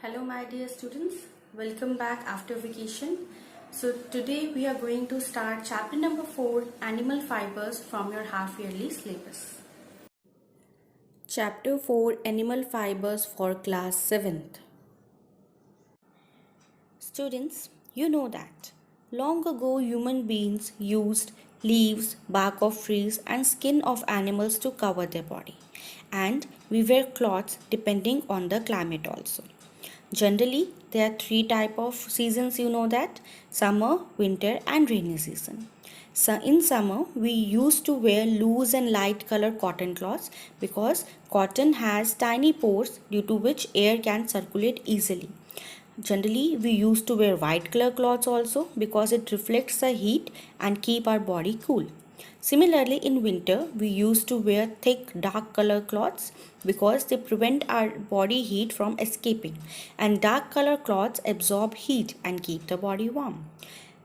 Hello my dear students, welcome back after vacation. So today we are going to start chapter number 4, Animal Fibers, from your half yearly syllabus. Chapter 4, Animal Fibers, for class 7th. Students, you know that long ago human beings used leaves, bark of trees and skin of animals to cover their body, and we wear clothes depending on the climate also. Generally, there are three type of seasons, you know that: summer, winter and rainy season. So in summer, we used to wear loose and light color cotton cloths because cotton has tiny pores due to which air can circulate easily. Generally, we used to wear white color clothes also because it reflects the heat and keep our body cool. Similarly, in winter, we used to wear thick dark color cloths because they prevent our body heat from escaping, and dark color cloths absorb heat and keep the body warm.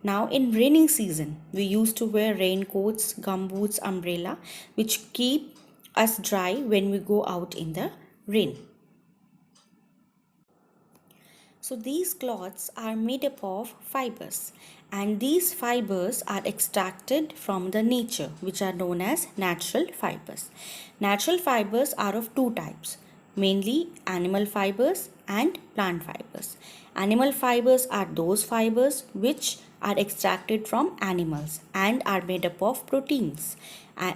Now, in raining season, we used to wear raincoats, gumboots, umbrella, which keep us dry when we go out in the rain. So these cloths are made up of fibers, and these fibers are extracted from the nature, which are known as natural fibers. Natural fibers are of two types, mainly animal fibers and plant fibers. Animal fibers are those fibers which are extracted from animals and are made up of proteins,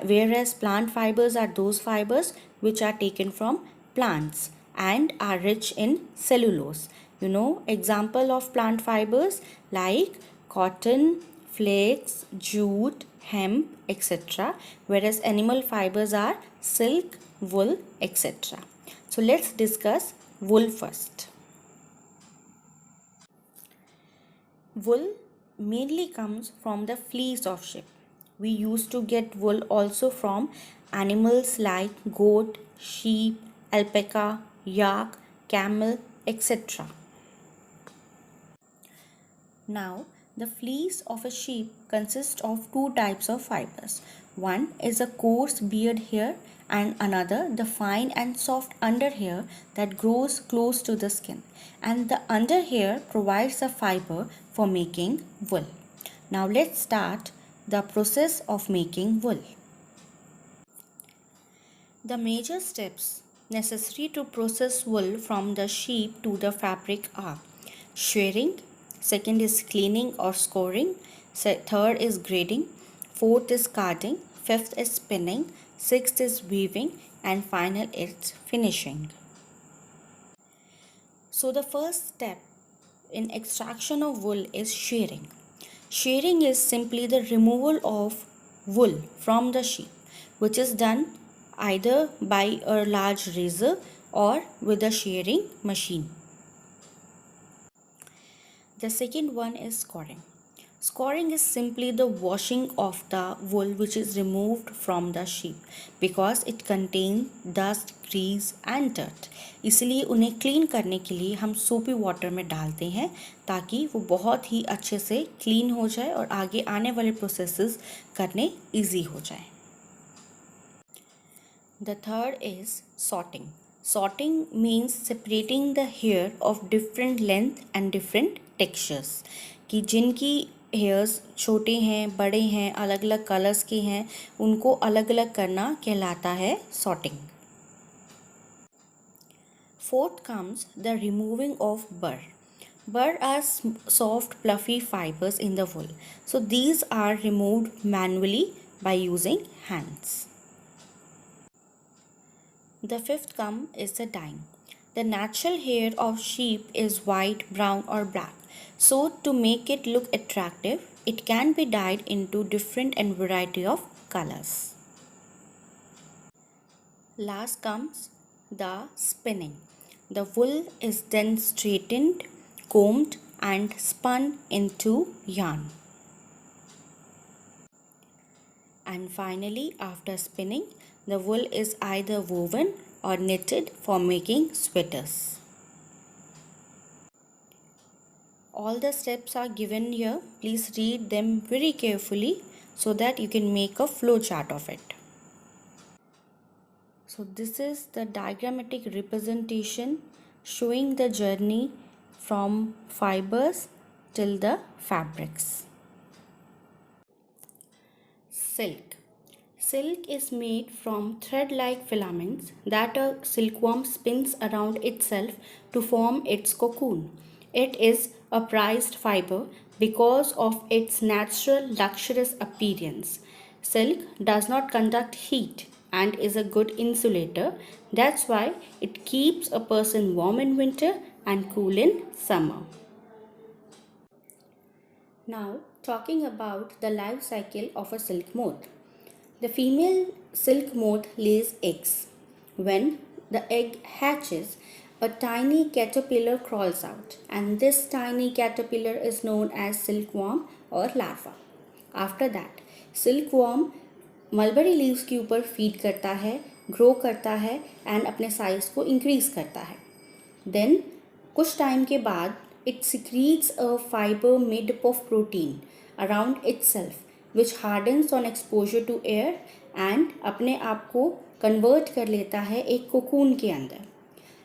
whereas plant fibers are those fibers which are taken from plants and are rich in cellulose. Example of plant fibers like cotton, flax, jute, hemp, etc., whereas animal fibers are silk, wool, etc. So let's discuss wool first. Wool mainly comes from the fleece of sheep. We used to get wool also from animals like goat, sheep, alpaca, yak, camel, etc. Now, the fleece of a sheep consists of two types of fibers. One is a coarse beard hair and another the fine and soft under hair that grows close to the skin. And the under hair provides the fiber for making wool. Now let's start the process of making wool. The major steps necessary to process wool from the sheep to the fabric are shearing, second is cleaning or scoring, third is grading, fourth is carding, fifth is spinning, sixth is weaving, and final is finishing. So the first step in extraction of wool is shearing. Shearing is simply the removal of wool from the sheep, which is done either by a large razor or with a shearing machine. The second one is scoring. Scoring is simply the washing of the wool which is removed from the sheep because it contains dust, grease and dirt. इसलिए उन्हें clean करने के लिए हम सोपी water में डालते हैं ताकि वो बहुत ही अच्छे से क्लीन हो जाए और आगे आने वाले प्रोसेसेस करने इजी हो जाए. The third is sorting. Sorting means separating the hair of different length and different textures. कि जिनकी hairs छोटे हैं, बड़े हैं, अलग अलग कलर्स के हैं, उनको अलग अलग करना कहलाता है sorting. Fourth comes the removing of burr. Burr are soft fluffy fibers in the wool. So these are removed manually by using hands. The fifth come is the dyeing. The natural hair of sheep is white, brown or black. So to make it look attractive, it can be dyed into different and variety of colors. Last comes the spinning. The wool is then straightened, combed and spun into yarn. And finally, after spinning, the wool is either woven or knitted for making sweaters. All the steps are given here. Please read them very carefully so that you can make a flow chart of it. So this is the diagrammatic representation showing the journey from fibers till the fabrics. Silk. Silk is made from thread-like filaments that a silkworm spins around itself to form its cocoon. It is a prized fiber because of its natural luxurious appearance. Silk does not conduct heat and is a good insulator. That's why it keeps a person warm in winter and cool in summer. Now, talking about the life cycle of a silk moth. The female silk moth lays eggs. When the egg hatches, a tiny caterpillar crawls out, and this tiny caterpillar is known as silkworm or larva. After that, silkworm mulberry leaves के ऊपर feed करता है, grow करता है and अपने size को increase करता है. देन कुछ टाइम के बाद it secretes a fiber made up of protein around itself which hardens on exposure to air and अपने आप को कन्वर्ट कर लेता है एक कोकून के अंदर.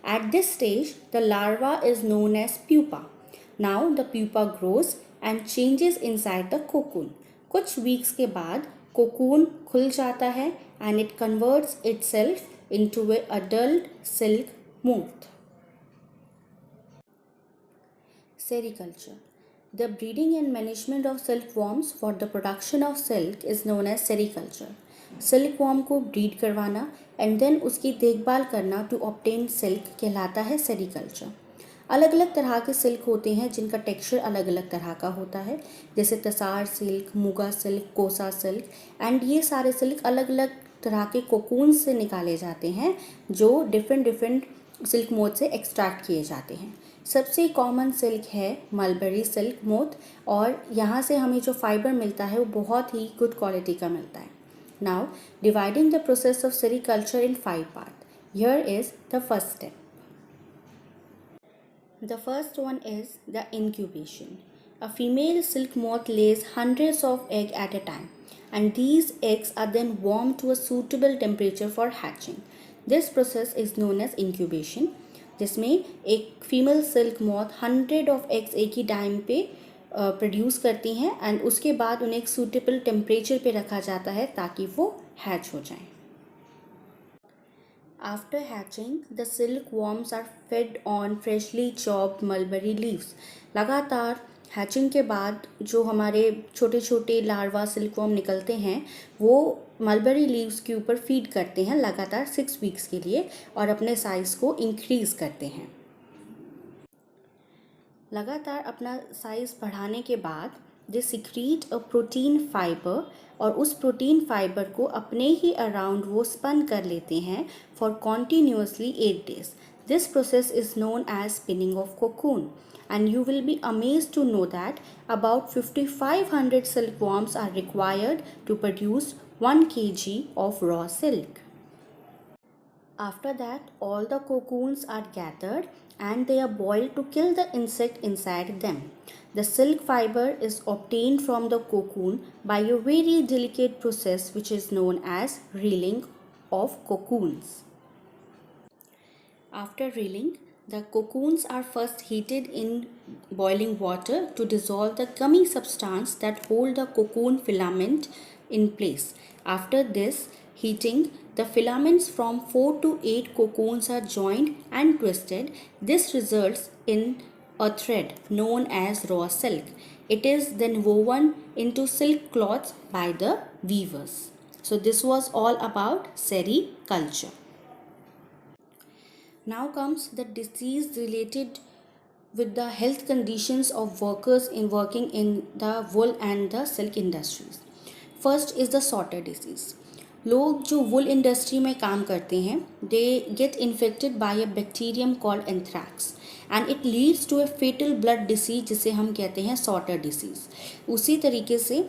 At this stage, the larva is known as pupa. Now the pupa grows and changes inside the cocoon. कुछ वीक्स के बाद कोकून खुल जाता है and it converts itself into a adult silk moth. Sericulture. The breeding and management of silkworms for the production of silk is known as sericulture. Silkworm को breed करवाना and then उसकी देखभाल करना to obtain silk कहलाता है sericulture. अलग अलग तरह के सिल्क होते हैं जिनका टेक्सचर अलग अलग तरह का होता है, जैसे तसार सिल्क, मुगा सिल्क, कोसा सिल्क एंड ये सारे सिल्क अलग अलग तरह के कोकून से निकाले जाते हैं जो डिफरेंट सिल्क मोथ से एक्सट्रैक्ट किए जाते हैं. सबसे कॉमन सिल्क है मलबरी सिल्क मोथ और यहाँ से हमें जो फाइबर मिलता है वो बहुत ही गुड क्वालिटी का मिलता है. Now dividing the process of sericulture in 5 part. Here is the first step. The first one is the incubation. A female silk moth lays hundreds of eggs at a time, and these eggs are then warmed to a suitable temperature for hatching. This process is known as incubation, जिसमें एक female silk moth 100 of eggs एक ही time पे produce करती हैं and उसके बाद उन्हें एक सूटेबल टेम्परेचर पे रखा जाता है ताकि वो हैच हो जाएं. After hatching, the silkworms are fed on freshly chopped mulberry leaves. लगातार हैचिंग के बाद जो हमारे छोटे छोटे लार्वा सिल्कवर्म निकलते हैं वो मलबरी लीव्स के ऊपर फीड करते हैं लगातार 6 वीक्स के लिए और अपने साइज़ को इंक्रीज करते हैं. लगातार अपना साइज़ बढ़ाने के बाद they secrete a protein fibre और उस प्रोटीन फाइबर को अपने ही अराउंड वो स्पन कर लेते हैं for continuously 8 days. This process is known as spinning of cocoon. And you will be amazed to know that about 5,500 silkworms are required to produce 1 kg of raw silk. After that, all the cocoons are gathered and they are boiled to kill the insect inside them. The silk fiber is obtained from the cocoon by a very delicate process which is known as reeling of cocoons. After reeling, the cocoons are first heated in boiling water to dissolve the gummy substance that hold the cocoon filament in place. After this heating, the filaments from 4 to 8 cocoons are joined and twisted. This results in a thread known as raw silk. It is then woven into silk cloths by the weavers. So this was all about sericulture. Now comes the disease related with the health conditions of workers in working in the wool and the silk industries. First is the sorter disease. लोग जो wool industry में काम करते हैं they get infected by a bacterium called anthrax and it leads to a fatal blood disease जिसे हम कहते हैं sorter disease. उसी तरीके से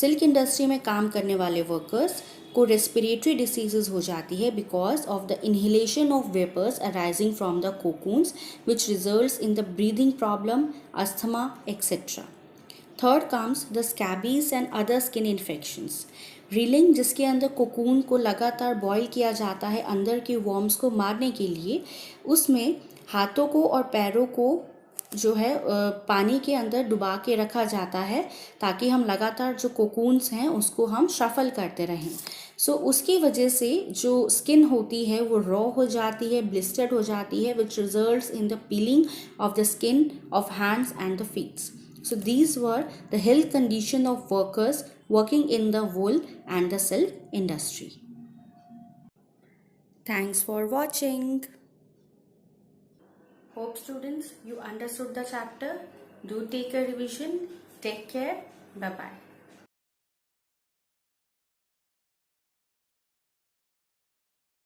silk industry में काम करने वाले workers को रेस्पिरेटरी डिसीजेज हो जाती है because of the inhalation of vapours arising from the cocoons which results in the breathing problem, asthma etcetera. Third comes the scabies and other skin infections. Reeling जिसके अंदर कोकून को लगातार boil किया जाता है अंदर के वॉर्म्स को मारने के लिए, उसमें हाथों को और पैरों को जो है पानी के अंदर डुबा के रखा जाता है ताकि हम लगातार जो कोकून्स हैं उसको हम शफल करते रहें। सो उसकी वजह से जो स्किन होती है वो रॉ हो जाती है, ब्लिस्टर्ड हो जाती है, which results in the peeling of the skin of hands and the feets. So these were the health condition of workers working in the wool and the silk industry. Thanks for watching. Hope students you understood the chapter. Do take a revision. Take care. Bye bye.